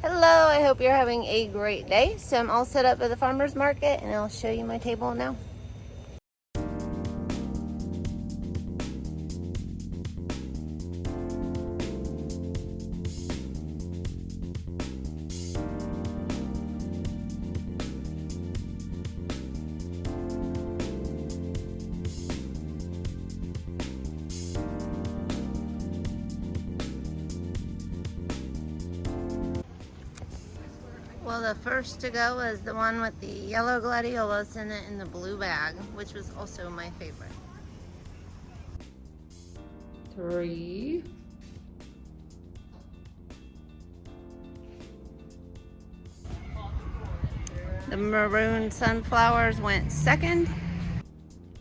Hello, I hope you're having a great day. So I'm all set up at the farmer's market and I'll show you my table now. Well, the first to go is the one with the yellow gladiolas in it in the blue bag, which was also my favorite. 3, The maroon sunflowers went second.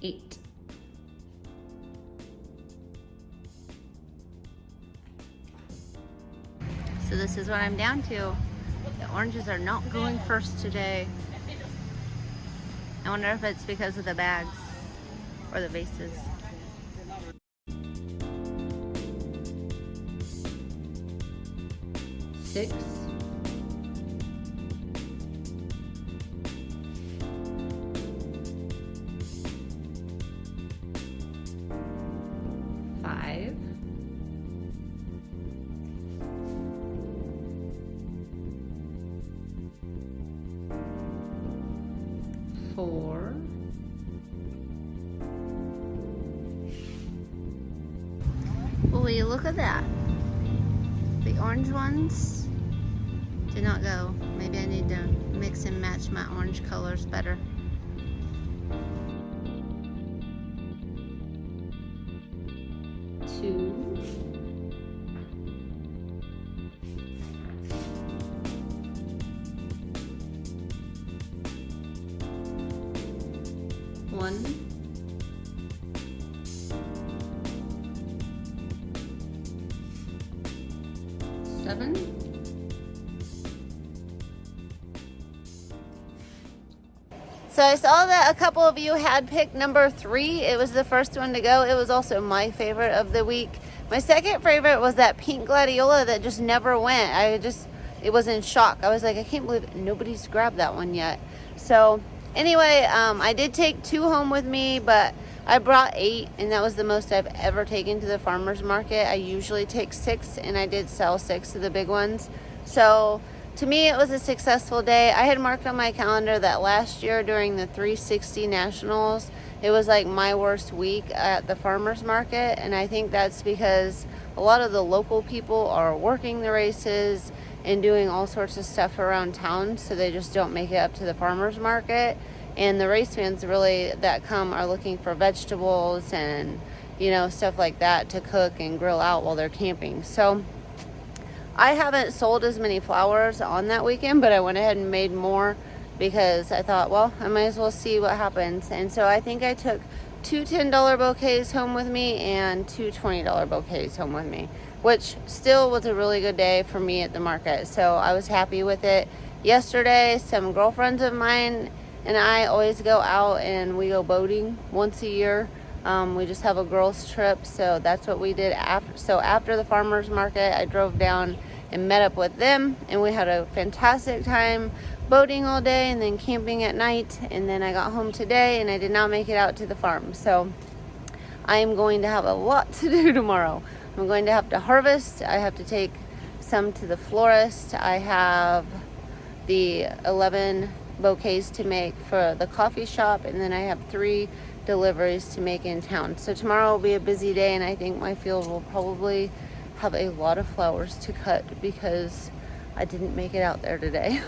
8, So this is what I'm down to. The oranges are not going first today. I wonder if it's because of the bags or the vases. 6, 5, 4, 'Will you look at that? The orange ones did not go. Maybe I need to mix and match my orange colors better. 2, 1, 7, So I saw that a couple of you had picked number 3. It was the first one to go. It was also my favorite of the week. My second favorite was that pink gladiola that just never went. It was in shock. I was like, I can't believe nobody's grabbed that one yet. So anyway, I did take 2 home with me, but I brought 8, and that was the most I've ever taken to the farmer's market. I usually take 6, and I did sell 6 of the big ones. So to me, it was a successful day. I had marked on my calendar that last year during the 360 Nationals, it was like my worst week at the farmer's market. And I think that's because a lot of the local people are working the races and doing all sorts of stuff around town. So they just don't make it up to the farmer's market. And the race fans really that come are looking for vegetables and, stuff like that to cook and grill out while they're camping. So I haven't sold as many flowers on that weekend, but I went ahead and made more because I thought, well, I might as well see what happens. And so I think I took 2 $10 bouquets home with me and 2 $20 bouquets home with me, which still was a really good day for me at the market. So I was happy with it. Yesterday, some girlfriends of mine and I always go out and we go boating once a year. We just have a girls trip, so that's what we did after. So after the farmer's market, I drove down and met up with them, and we had a fantastic time boating all day and then camping at night. And then I got home today and I did not make it out to the farm. So I am going to have a lot to do tomorrow. I'm going to have to harvest. I have to take some to the florist. I have the 11 bouquets to make for the coffee shop, and then I have 3 deliveries to make in town. So tomorrow will be a busy day, and I think my field will probably have a lot of flowers to cut because I didn't make it out there today.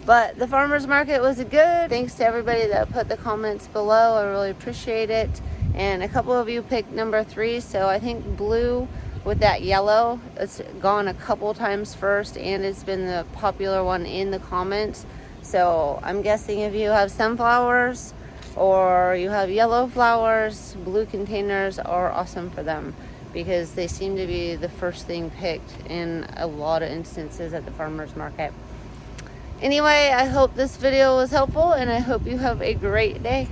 But the farmer's market was good. Thanks to everybody that put the comments below. I really appreciate it. And a couple of you picked number 3, so I think blue with that yellow, it's gone a couple times first, and it's been the popular one in the comments. So I'm guessing if you have sunflowers or you have yellow flowers, blue containers are awesome for them because they seem to be the first thing picked in a lot of instances at the farmer's market. Anyway, I hope this video was helpful and I hope you have a great day.